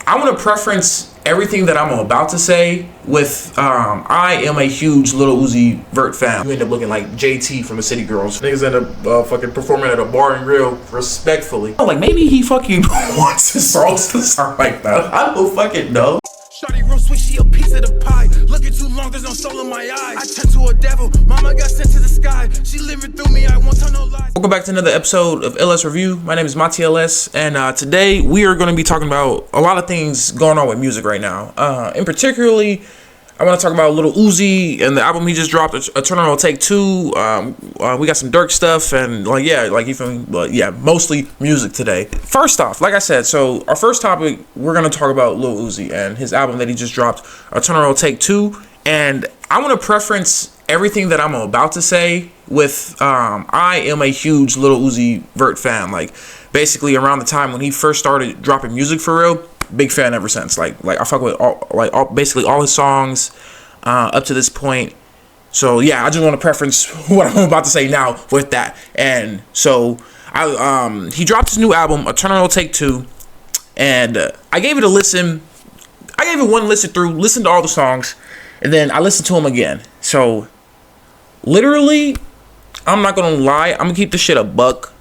I want to preference everything that I'm about to say with I am a huge Lil Uzi Vert fan. You end up looking like JT from the City Girls. Niggas end up fucking performing at a bar and grill respectfully. Like maybe he fucking wants his songs to sound like that. I don't fucking know. Shawty real sweet, she a piece of the pie. Looking too long, there's no soul in my eyes. I turned to a devil, mama got sent to the sky. She living through me, I won't tell no lies. Welcome back to another episode of LS Review. My name is Mati LS, and today we are going to be talking about a lot of things going on with music right now. In particularly, I want to talk about Lil Uzi and the album he just dropped, Eternal Take 2. We got some Durk stuff and mostly music today. First off, like I said, so our first topic, we're going to talk about Lil Uzi and his album that he just dropped, Eternal Take 2. And I want to preference everything that I'm about to say with I am a huge Lil Uzi Vert fan. Like basically around the time when he first started dropping music for real. Big fan ever since. Like I fuck with basically all his songs up to this point. So yeah, I just want to preference what I'm about to say now with that. And so he dropped his new album, Eternal Take 2, and I gave it a listen. I gave it one listen through, listened to all the songs, and then I listened to him again. So literally, I'm not gonna lie, I'm gonna keep this shit a buck.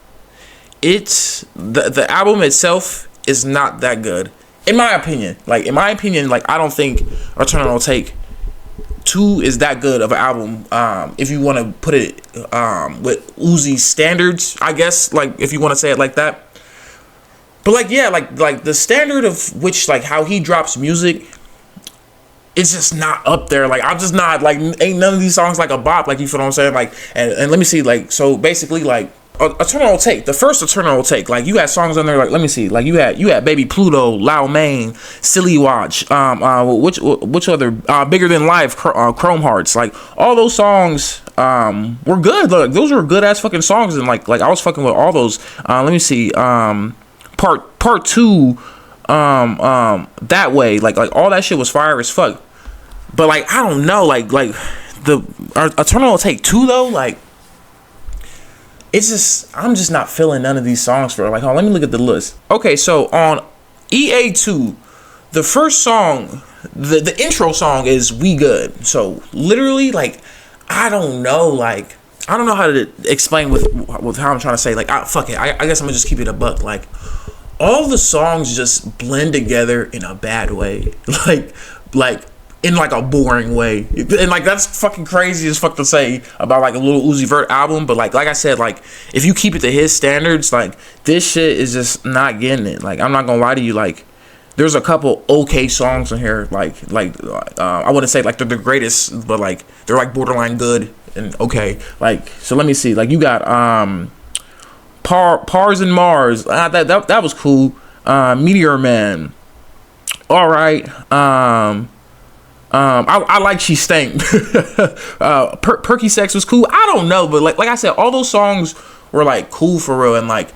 It's the album itself is not that good. In my opinion, I don't think Eternal Take 2 is that good of an album. If you want to put it with Uzi standards, I guess, like if you want to say it like that. But like the standard of which like how he drops music, it's just not up there. Like I'm just not like ain't none of these songs like a bop. Like you feel what I'm saying? Like and let me see. Like so basically like. Eternal Take, the first Eternal Take, like you had songs on there, like let me see, like you had Baby Pluto, Lao Mein, Silly Watch, which other Bigger Than Life, Chrome Hearts, like all those songs were good. Look, those were good ass fucking songs, and like I was fucking with all those. Let me see, part 2, that way, like all that shit was fire as fuck. But like I don't know, like the Eternal Take 2 though, like. It's just, I'm just not feeling none of these songs for like, let me look at the list. Okay, so on EA2, the first song, the intro song is We Good. So literally, like, I don't know how to explain with how I'm trying to say, like, fuck it. I guess I'm gonna just keep it a buck. Like, all the songs just blend together in a bad way. Like, in like a boring way, and like that's fucking crazy as fuck to say about like a Lil Uzi Vert album, but like I said, like if you keep it to his standards, like this shit is just not getting it. Like I'm not gonna lie to you, like there's a couple okay songs in here, like I wouldn't say like they're the greatest, but like they're like borderline good and okay. Like so let me see, like you got Pars and Mars, that was cool. Meteor Man, all right. I like She Stank. Perky Sex was cool. I don't know, but like I said, all those songs were like cool for real, and like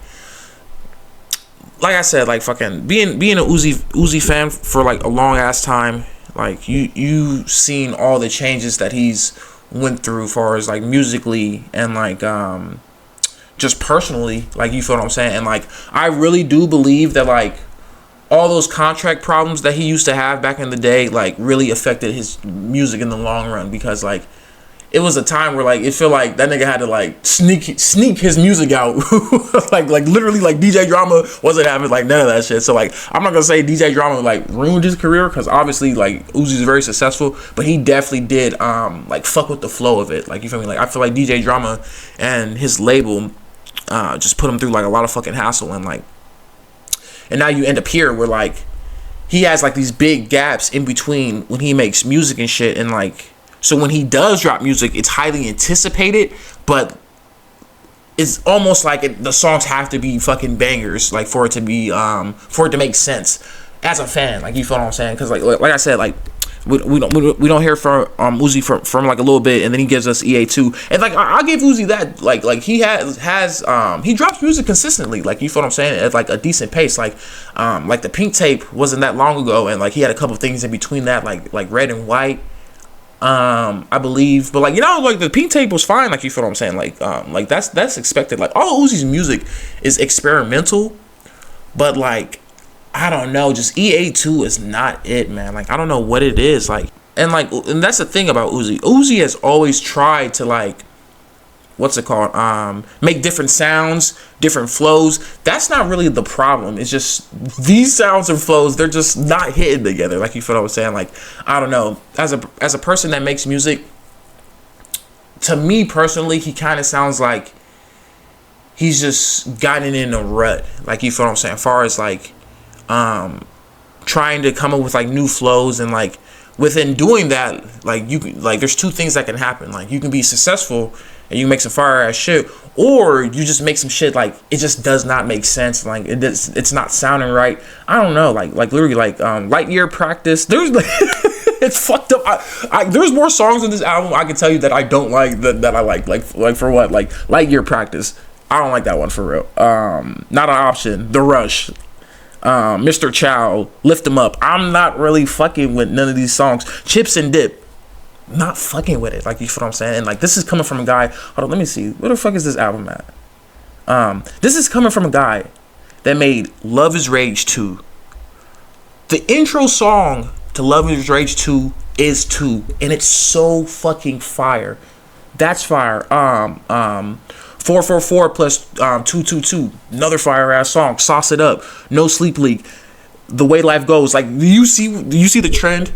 I said, like fucking being a Uzi fan for like a long ass time, like you seen all the changes that he's went through as far as like musically and like just personally, like you feel what I'm saying, and like I really do believe that like all those contract problems that he used to have back in the day, like, really affected his music in the long run, because, like, it was a time where, like, it felt like that nigga had to, like, sneak his music out. like, literally, like, DJ Drama wasn't having, like, none of that shit. So, like, I'm not gonna say DJ Drama, like, ruined his career, because obviously, like, Uzi's very successful, but he definitely did, like, fuck with the flow of it. Like, you feel me? Like, I feel like DJ Drama and his label just put him through, like, a lot of fucking hassle, and, like, and now you end up here where like he has like these big gaps in between when he makes music and shit, and like so when he does drop music, it's highly anticipated, but it's almost like the songs have to be fucking bangers, like for it to be for it to make sense as a fan. Like you feel what I'm saying? Because like I said, like we don't hear from Uzi from like a little bit, and then he gives us EA2, and like I'll give Uzi that, like he has he drops music consistently, like you feel what I'm saying, at like a decent pace, like the Pink Tape wasn't that long ago, and like he had a couple things in between that, like Red and White, I believe, but like like the Pink Tape was fine, like you feel what I'm saying, like that's expected. Like all Uzi's music is experimental, but like I don't know, just EA2 is not it, man. Like, I don't know what it is, like, and that's the thing about Uzi. Uzi has always tried to, like, what's it called? Make different sounds, different flows. That's not really the problem. It's just these sounds and flows, they're just not hitting together. Like, you feel what I'm saying? Like, I don't know. As a person that makes music, to me personally, he kind of sounds like he's just gotten in a rut. Like, you feel what I'm saying? As far as like trying to come up with like new flows, and like within doing that, like you can, like, there's two things that can happen. Like, you can be successful and you make some fire ass shit, or you just make some shit like it just does not make sense. Like, it's not sounding right. I don't know. Like literally, like Light Year Practice. There's like it's fucked up. There's more songs in this album I can tell you that I don't like that I like. Like for what? Like Light Year Practice. I don't like that one for real. Not an Option. The Rush. Mr. Chow, Lift 'Em Up. I'm not really fucking with none of these songs. Chips and Dip, not fucking with it. Like, you feel what I'm saying? And like, this is coming from a guy. Hold on, let me see. Where the fuck is this album at? This is coming from a guy that made Love Is Rage 2. The intro song to Love Is Rage 2 is 2, and it's so fucking fire. That's fire. 444 plus 222, another fire ass song. Sauce It Up, No Sleep Leak, The Way Life Goes. Like, do you see the trend?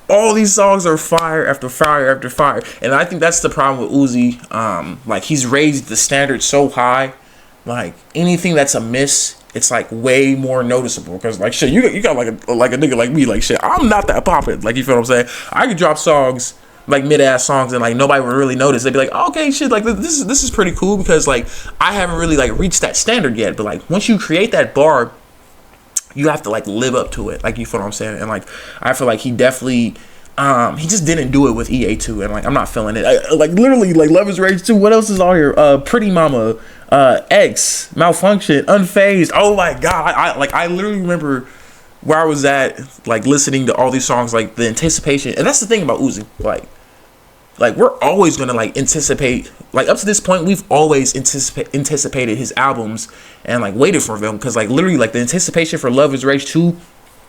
All these songs are fire after fire after fire, and I think that's the problem with Uzi. Like, he's raised the standard so high. Like, anything that's a miss, it's like way more noticeable. Because like, shit, you got like a nigga like me. Like, shit, I'm not that poppin'. Like, you feel what I'm saying? I could drop songs, like mid-ass songs, and like nobody would really notice. They'd be like, oh, okay, shit, like this is pretty cool, because like I haven't really like reached that standard yet. But like, once you create that bar, you have to like live up to it. Like, you feel what I'm saying? And like, I feel like he definitely he just didn't do it with EA2, and like, I'm not feeling it. Like, literally, like, Love Is Rage 2. What else is on here? Pretty Mama, X, Malfunction, Unfazed. Oh my god, I literally remember where I was at, like, listening to all these songs, like, the anticipation. And that's the thing about Uzi, like we're always gonna like anticipate. Like, up to this point, we've always anticipated his albums and like waited for them, because like literally, like, the anticipation for Love Is Rage 2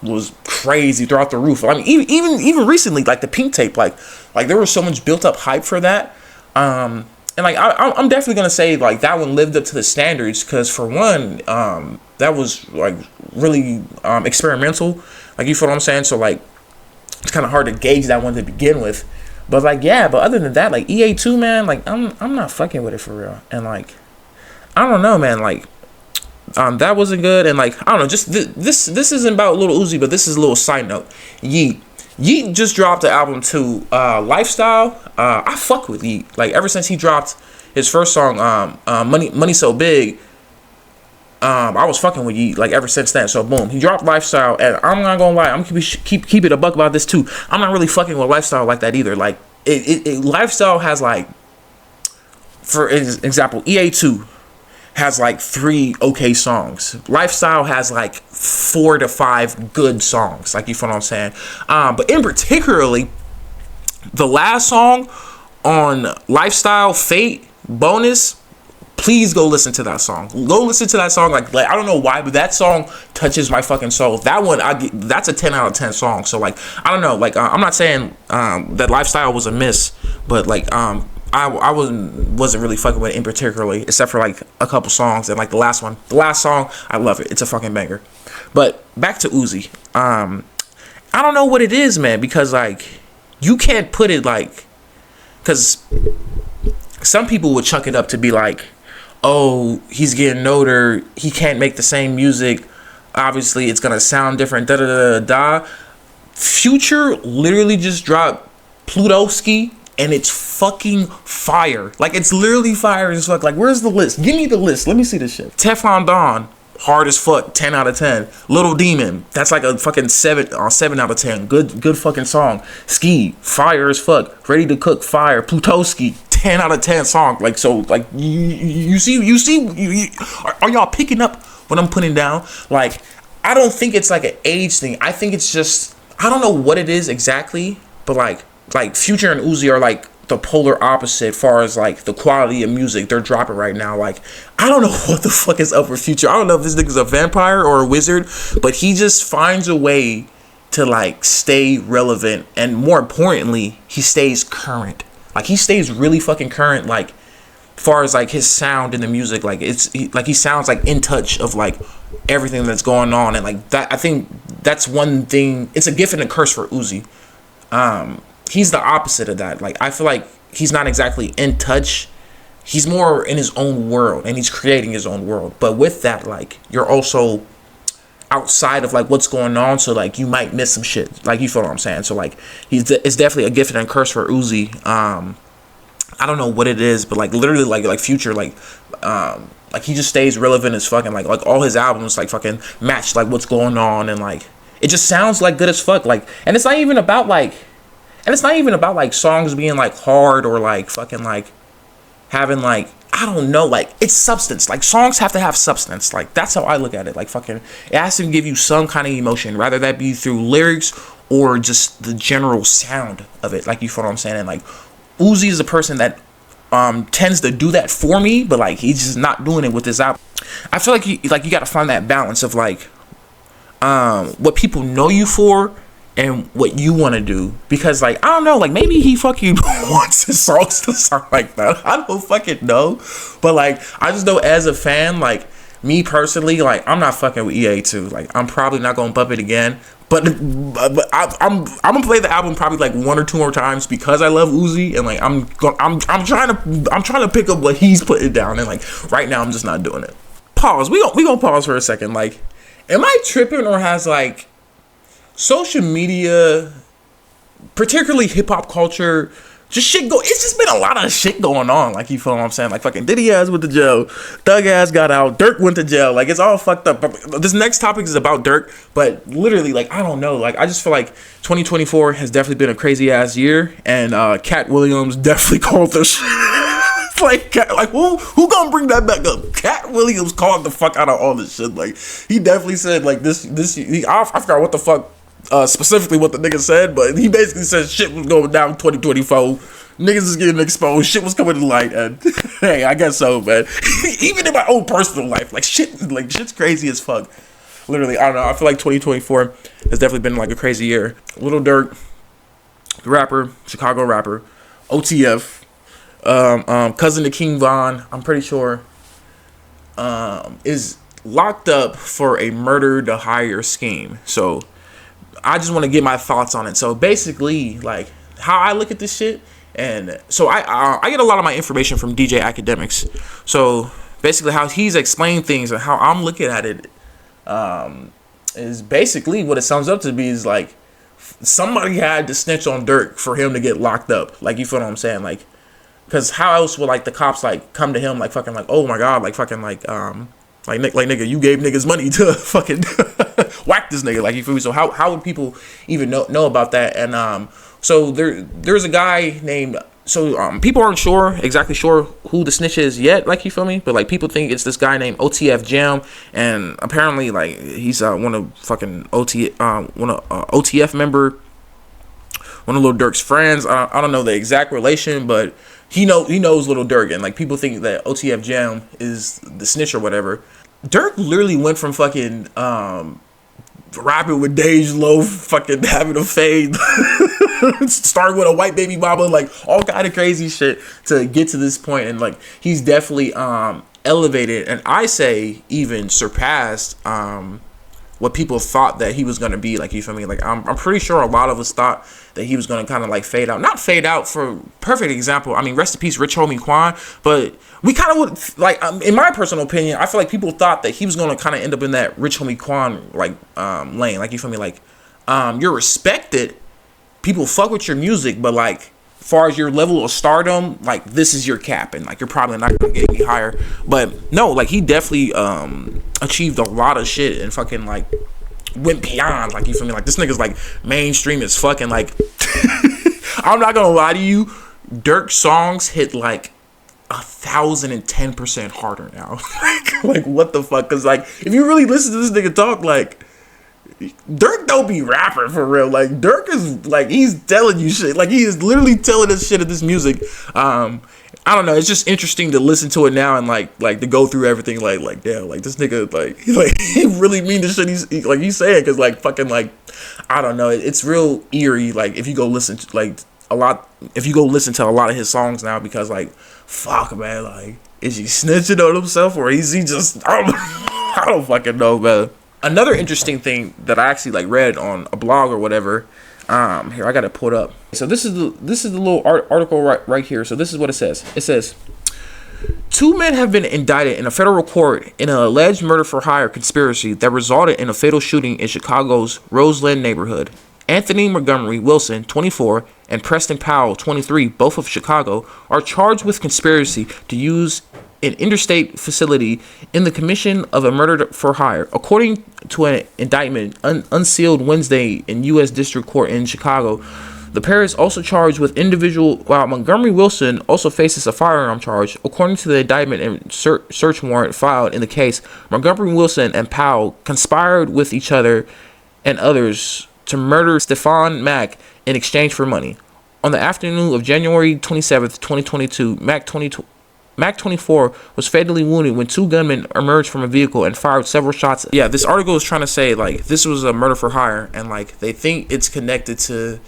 was crazy throughout the roof. I mean, even recently, like the Pink Tape, like there was so much built up hype for that. And like, I'm definitely gonna say like that one lived up to the standards, because for one, that was like really experimental. Like, you feel what I'm saying? So like, it's kind of hard to gauge that one to begin with. But like, yeah, but other than that, like EA2, man, like I'm not fucking with it for real. And like, I don't know, man, like that wasn't good. And like, I don't know, just this isn't about Lil Uzi, but this is a little side note. Yeet just dropped the album too, Lifestyle. I fuck with Yeet. Like, ever since he dropped his first song, Money So Big, I was fucking with Yeet, like, ever since then. So boom, he dropped Lifestyle, and I'm not gonna lie, I'm gonna keep it a buck about this too. I'm not really fucking with Lifestyle like that either. Like, Lifestyle has like, for example, EA2 has like 3 okay songs. Lifestyle has like 4 to 5 good songs. Like, you feel what I'm saying? But in particularly, the last song on Lifestyle, Fate, Bonus, please go listen to that song. Go listen to that song. Like I don't know why, but that song touches my fucking soul. That one, that's a 10 out of 10 song. So like, I don't know. Like, I'm not saying that Lifestyle was a miss, but like, I wasn't really fucking with it in particularly, except for like a couple songs. And like the last song, I love it. It's a fucking banger. But back to Uzi. I don't know what it is, man, because like, you can't put it like, because some people would chuck it up to be like, oh, he's getting older, he can't make the same music, obviously it's gonna sound different, da da da da. Future literally just dropped Plutoski, and it's fucking fire. Like, it's literally fire as fuck. Like, where's the list? Give me the list. Let me see this shit. Teflon Don, hard as fuck, 10 out of 10. Little Demon, that's like a fucking 7 out of 10. Good fucking song. Ski, fire as fuck. Ready to Cook, fire. Plutoski, 10 out of 10 song. Like, so like, you see, are y'all picking up what I'm putting down? Like, I don't think it's like an age thing. I think it's just, I don't know what it is exactly, but like Future and Uzi are like the polar opposite far as like the quality of music they're dropping right now. Like, I don't know what the fuck is up with Future. I don't know if this nigga's a vampire or a wizard, but he just finds a way to like stay relevant, and more importantly, he stays current. Like, he stays really fucking current, like far as like his sound in the music. Like, he sounds like in touch of like everything that's going on, and like that, I think that's one thing. It's a gift and a curse for Uzi. He's the opposite of that. Like, I feel like he's not exactly in touch. He's more in his own world, and he's creating his own world. But with that, like, you're also outside of like what's going on, so like you might miss some shit. Like, you feel what I'm saying? So like, it's definitely a gift and a curse for Uzi. I don't know what it is, but like literally like Future, like he just stays relevant as fucking like all his albums like fucking match like what's going on, and like it just sounds like good as fuck. Like, and it's not even about like songs being like hard or like fucking like having like, I don't know, like it's substance. Like, songs have to have substance. Like, that's how I look at it. Like, fucking, it has to give you some kind of emotion, rather that be through lyrics or just the general sound of it. Like, you feel what I'm saying? And like, Uzi is a person that tends to do that for me, but like he's just not doing it with this album. I feel like you gotta find that balance of like what people know you for and what you want to do, because like, I don't know, like maybe he fucking wants his songs to sound like that. I don't fucking know, but like, I just know as a fan, like me personally, like I'm not fucking with EA2. Like, I'm probably not gonna bump it again, but I'm gonna play the album probably like 1 or 2 more times because I love Uzi, and like I'm trying to pick up what he's putting down, and like right now I'm just not doing it. Pause. We gonna pause for a second. Like, am I tripping, or has like social media, particularly hip hop culture, just shit go? It's just been a lot of shit going on. Like, you feel what I'm saying? Like, fucking Diddy ass went to jail, Thug ass got out, Durk went to jail. Like, it's all fucked up. This next topic is about Durk, but literally, like, I don't know. Like, I just feel like 2024 has definitely been a crazy ass year, and Cat Williams definitely called the shit. like who gonna bring that back up? Cat Williams called the fuck out of all this shit. Like, he definitely said like this. I forgot what the fuck. Specifically what the nigga said, but he basically said shit was going down 2024. Niggas is getting exposed. Shit was coming to light, and hey, I guess so, man. Even in my own personal life, like shit's crazy as fuck. Literally, I don't know. I feel like 2024 has definitely been like a crazy year. Lil Durk, the rapper, Chicago rapper, OTF, cousin to King Von, I'm pretty sure, is locked up for a murder to hire scheme. So I just want to get my thoughts on it. So basically, like, how I look at this shit, and so I get a lot of my information from DJ Academics. So basically, how he's explained things and how I'm looking at it is basically what it sums up to be is like, somebody had to snitch on Durk for him to get locked up. Like, you feel what I'm saying? Like, because how else would like the cops like come to him like fucking like, oh my god, like fucking like nigga, you gave niggas money to fucking whack this nigga, like, you feel me? So how would people even know about that? And so there's a guy named, so people aren't exactly sure who the snitch is yet, like, you feel me? But like, people think it's this guy named OTF Jam, and apparently like he's one of fucking OTF member, one of Lil Durk's friends. I don't know the exact relation, but he knows Lil Durk, and like people think that OTF Jam is the snitch or whatever. Durk literally went from fucking rapping with Dej Low, fucking having a fade, starting with a white baby mama, like all kind of crazy shit to get to this point, and like he's definitely elevated, and I say even surpassed what people thought that he was gonna be, like, you feel me? Like, I'm pretty sure a lot of us thought that he was gonna kind of like fade out. Not fade out, for perfect example, I mean, rest in peace Rich Homie Quan, but we kind of would like, in my personal opinion, I feel like people thought that he was gonna kind of end up in that Rich Homie Quan like lane, like, you feel me? Like, you're respected, people fuck with your music, but like, as far as your level of stardom, like, this is your cap, and like, you're probably not gonna get any higher. But no, like, he definitely achieved a lot of shit and fucking like went beyond, like, you feel me? Like, this nigga's like mainstream as fucking, like, I'm not gonna lie to you, Durk's songs hit like 1,010% harder now. like what the fuck? Because like, if you really listen to this nigga talk, like, Durk don't be rapping for real. Like Durk is like he's telling you shit. Like he is literally telling us shit of this music. I don't know. It's just interesting to listen to it now and like to go through everything. Like damn, like this nigga like he really mean the shit he's saying because like fucking like I don't know. It's real eerie. Like if you go listen to a lot of his songs now because like fuck man, like is he snitching on himself or is he just I don't fucking know, man. Another interesting thing that I actually like read on a blog or whatever. Here I got it pulled up. So this is the little article right here. So this is what it says. It says 2 men have been indicted in a federal court in an alleged murder for hire conspiracy that resulted in a fatal shooting in Chicago's Roseland neighborhood. Anthony Montgomery Wilson, 24, and Preston Powell, 23, both of Chicago, are charged with conspiracy to use an interstate facility in the commission of a murder for hire. According to an indictment unsealed Wednesday in U.S. District Court in Chicago, the pair is also charged with individual, while Montgomery Wilson also faces a firearm charge. According to the indictment and search warrant filed in the case, Montgomery Wilson and Powell conspired with each other and others to murder Stefan Mack in exchange for money. On the afternoon of January 27th, 2022, Mac 24 was fatally wounded when 2 gunmen emerged from a vehicle and fired several shots. Yeah, this article is trying to say like this was a murder for hire and like they think it's connected to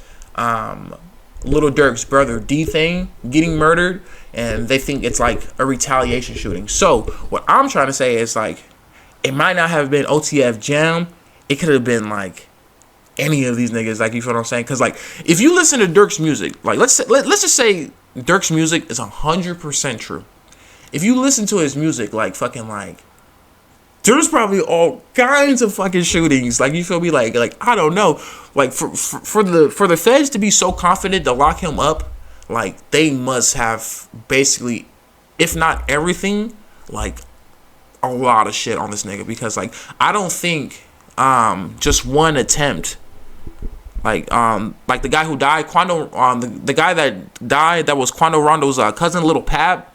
Lil Durk's brother D-Thing getting murdered and they think it's like a retaliation shooting. So what I'm trying to say is like it might not have been OTF Jam. It could have been like any of these niggas, like you feel what I'm saying? Because like if you listen to Durk's music, like let's just say Durk's music is 100% true. If you listen to his music, like fucking like there's probably all kinds of fucking shootings. Like you feel me? Like I don't know. Like for the feds to be so confident to lock him up, like they must have basically, if not everything, like a lot of shit on this nigga. Because like I don't think just one attempt. Like the guy who died, Quando, the guy that died, that was Quando Rondo's cousin, Little Pap.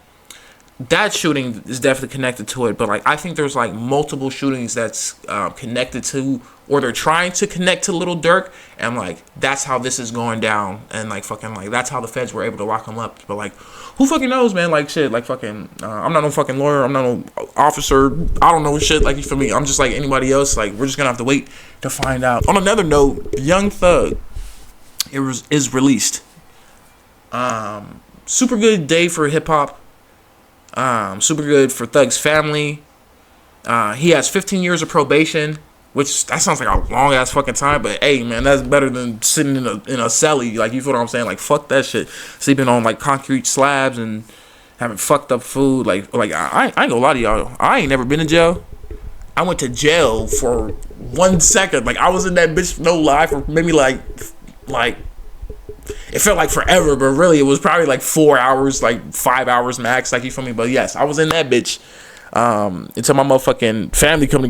That shooting is definitely connected to it, but like I think there's like multiple shootings that's connected to, or they're trying to connect to Lil Durk, and like that's how this is going down, and like fucking like that's how the feds were able to lock him up. But like, who fucking knows, man? Like shit, like fucking, I'm not no fucking lawyer, I'm not no officer, I don't know shit. Like you feel me? I'm just like anybody else. Like we're just gonna have to wait to find out. On another note, Young Thug is released. Super good day for hip hop. Super good for Thug's family. He has 15 years of probation, which that sounds like a long ass fucking time, but hey man, that's better than sitting in a cellie. Like you feel what I'm saying? Like fuck that shit. Sleeping on like concrete slabs and having fucked up food. Like I ain't gonna lie to y'all. I ain't never been in jail. I went to jail for 1 second. Like I was in that bitch, no lie, for maybe like it felt like forever, but really it was probably like 4 hours, like 5 hours max. Like you feel me? But yes, I was in that bitch until my motherfucking family come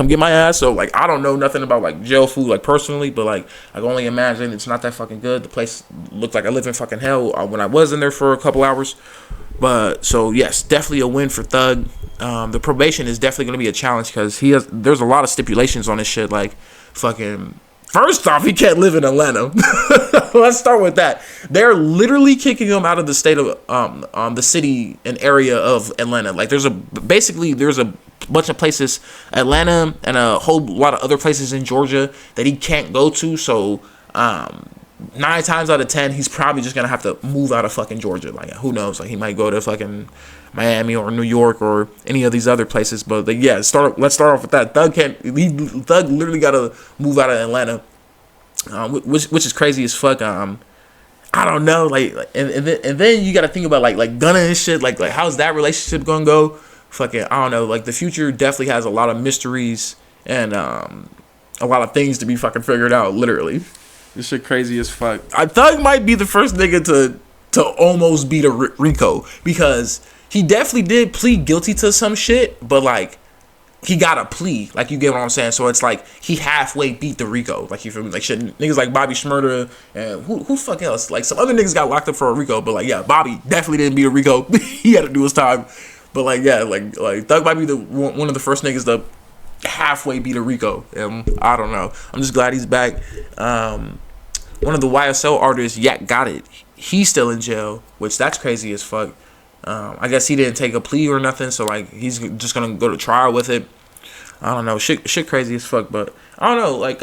get my ass. So like I don't know nothing about like jail food like personally, but like I can only imagine it's not that fucking good. The place looked like I live in fucking hell when I was in there for a couple hours. But so yes, definitely a win for Thug. The probation is definitely gonna be a challenge because there's a lot of stipulations on this shit. Like fucking. First off, he can't live in Atlanta. Let's start with that. They're literally kicking him out of the state of the city and area of Atlanta. Like there's a bunch of places, Atlanta and a whole lot of other places in Georgia that he can't go to. So 9 times out of 10, he's probably just gonna have to move out of fucking Georgia. Like who knows? Like he might go to fucking Miami or New York or any of these other places. But like, yeah, let's start off with that. Thug literally gotta move out of Atlanta, which is crazy as fuck. I don't know, like and then you gotta think about like Gunna and shit. Like how's that relationship gonna go? Fucking I don't know. Like the future definitely has a lot of mysteries and a lot of things to be fucking figured out. Literally, this shit crazy as fuck. Thug might be the first nigga to almost beat a Rico because he definitely did plead guilty to some shit, but like he got a plea, like you get what I'm saying. So it's like he halfway beat the Rico, like you feel me? Like shit, niggas like Bobby Shmurda and who fuck else? Like some other niggas got locked up for a Rico, but like yeah, Bobby definitely didn't beat a Rico. He had to do his time, but like yeah, like Thug might be one of the first niggas halfway beat a Rico. I don't know. I'm just glad he's back. One of the YSL artists, Yak Got It, he's still in jail, which that's crazy as fuck. I guess he didn't take a plea or nothing, so like he's just gonna go to trial with it. I don't know, shit crazy as fuck. But I don't know, like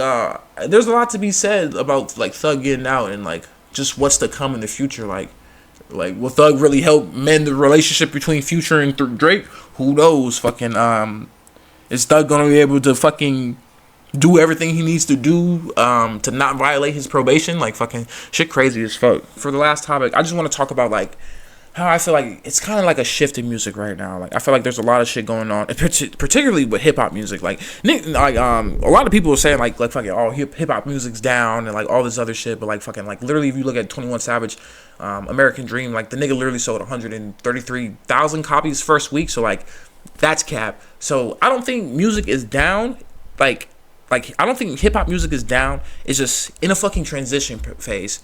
there's a lot to be said about like Thug getting out and like just what's to come in the future. Like will Thug really help mend the relationship between Future and Drake? Who knows? Fucking is Thug gonna be able to fucking do everything he needs to do to not violate his probation? Like fucking shit crazy as fuck. For the last topic, I just want to talk about like how I feel like it's kind of like a shift in music right now. Like I feel like there's a lot of shit going on, particularly with hip hop music. Like a lot of people are saying like fucking hip hop music's down and like all this other shit. But like fucking like literally, if you look at 21 Savage, American Dream, like the nigga literally sold 133,000 copies first week. So like that's cap. So I don't think music is down. Like I don't think hip hop music is down. It's just in a fucking transition phase.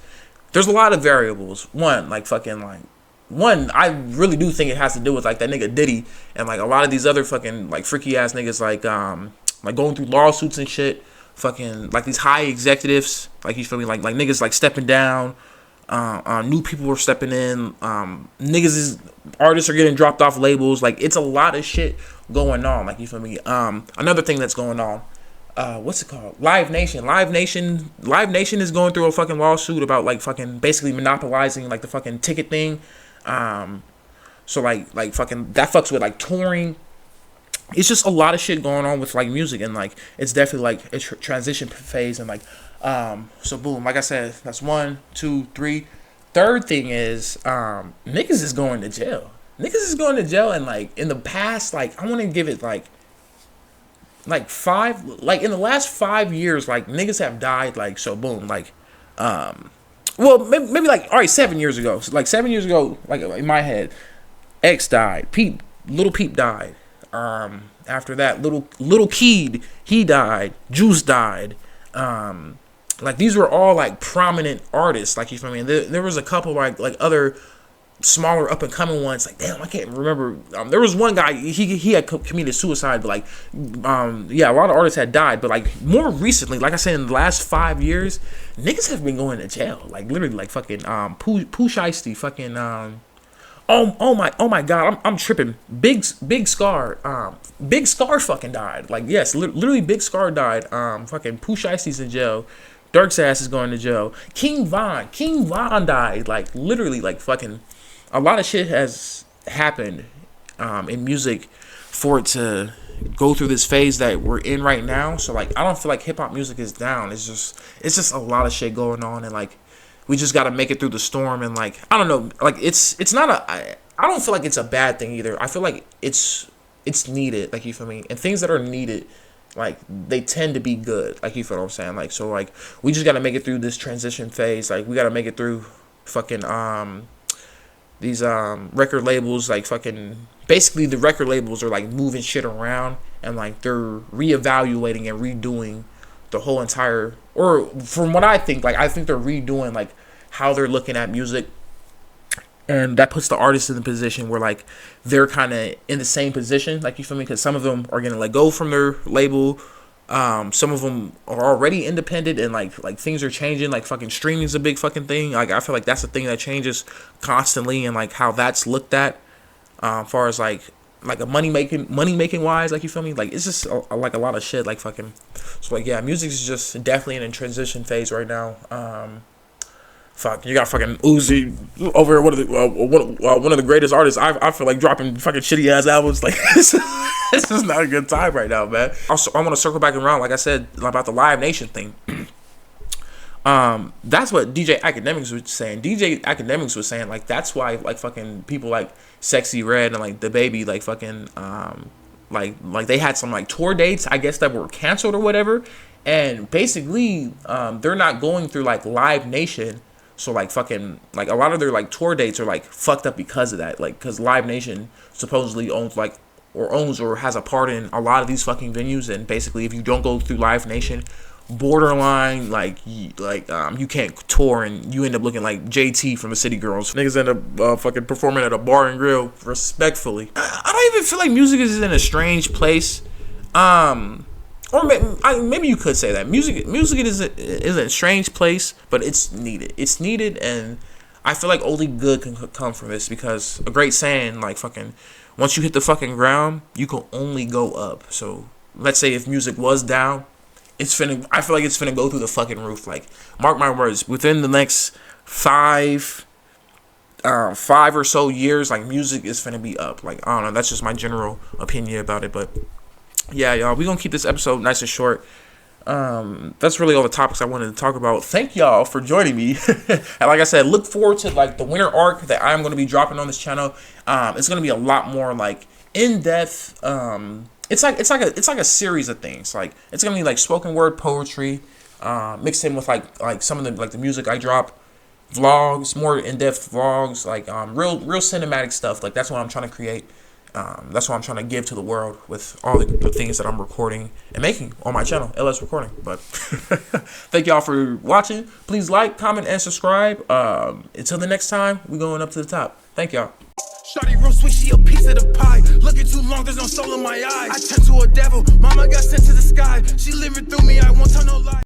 There's a lot of variables. One, I really do think it has to do with like that nigga Diddy and like a lot of these other fucking like freaky ass niggas like going through lawsuits and shit. Fucking like these high executives, like you feel me, like niggas like stepping down. New people are stepping in. Artists are getting dropped off labels. Like it's a lot of shit going on. Like you feel me. Another thing that's going on. What's it called? Live Nation is going through a fucking lawsuit about like fucking basically monopolizing like the fucking ticket thing. So like fucking that fucks with like touring. It's just a lot of shit going on with like music, and like it's definitely like a transition phase. And like so boom, like I said, that's 1, 2, 3. Third thing is niggas is going to jail. And like in the past, like I want to give it like in the last 5 years, like niggas have died. Like so boom, like well, maybe like, all right, 7 years ago. So like 7 years ago, like in my head, X died. Little Peep died. After that, Little Keed, he died. Juice died. Like these were all like prominent artists. Like you feel me? And there was a couple like other smaller up and coming ones. Like damn, I can't remember. There was one guy, he had committed suicide, but like yeah, a lot of artists had died. But like more recently, like I said, in the last 5 years, niggas have been going to jail. Like literally, like fucking Pooh Shiesty, fucking oh my god, I'm tripping. Big Scar, Big Scar fucking died. Like yes, literally Big Scar died. Fucking Pooh Shiesty's in jail. Durk's ass is going to jail. King Von died. Like literally, like fucking. A lot of shit has happened in music for it to go through this phase that we're in right now. So like I don't feel like hip hop music is down. It's just a lot of shit going on, and like we just got to make it through the storm. And like I don't know, like it's not I don't feel like it's a bad thing either. I feel like it's needed. Like you feel me? And things that are needed, like they tend to be good. Like you feel what I'm saying? Like so like we just got to make it through this transition phase. Like we got to make it through fucking these record labels. Like fucking basically the record labels are like moving shit around, and like they're reevaluating and redoing the whole entire, or from what I think, like I think they're redoing like how they're looking at music, and that puts the artists in the position where like they're kind of in the same position. Like you feel me? Because some of them are gonna let go from their label. Some of them are already independent, and like things are changing. Like fucking streaming is a big fucking thing. Like I feel like that's a thing that changes constantly, and like how that's looked at, far as like a money making wise. Like you feel me? Like it's just like a lot of shit. Like fucking. So like yeah, music is just definitely in a transition phase right now. Fuck, you got fucking Uzi over here, one of the greatest artists. I feel like dropping fucking shitty ass albums. Like this is not a good time right now, man. Also, I want to circle back around, like I said about the Live Nation thing. That's what DJ Academics was saying. DJ Academics was saying like that's why like fucking people like Sexy Red and like the Baby like fucking like they had some like tour dates, I guess, that were canceled or whatever, and basically they're not going through like Live Nation. So like fucking like a lot of their like tour dates are like fucked up because of that. Like because Live Nation supposedly owns or has a part in a lot of these fucking venues, and basically if you don't go through Live Nation, borderline you can't tour, and you end up looking like JT from the City Girls. Niggas end up fucking performing at a bar and grill. Respectfully, I don't even feel like music is in a strange place. Or maybe you could say that music is a strange place, but it's needed. It's needed, and I feel like only good can come from this, because a great saying, like, fucking, once you hit the fucking ground, you can only go up. So let's say if music was down, I feel like it's finna go through the fucking roof. Like, mark my words, within the next 5 or so years, like, music is finna be up. Like, I don't know, that's just my general opinion about it. But yeah, y'all, we gonna keep this episode nice and short. That's really all the topics I wanted to talk about. Thank y'all for joining me. And like I said, look forward to, like, the winter arc that I'm going to be dropping on this channel. It's going to be a lot more, like, in-depth. It's like a series of things. Like, it's going to be like spoken word poetry, mixed in with like some of the music I drop, vlogs, more in-depth vlogs, like real cinematic stuff. Like, that's what I'm trying to create. That's what I'm trying to give to the world with all the things that I'm recording and making on my channel, LS Recording. But thank y'all for watching. Please like, comment, and subscribe. Until the next time, we going up to the top. Thank y'all. Shawty real sweet, she a piece of the pie. Looking too long, there's no soul in my eyes. I turned to a devil, mama got sent to the sky. She living through me, I won't tell no lie.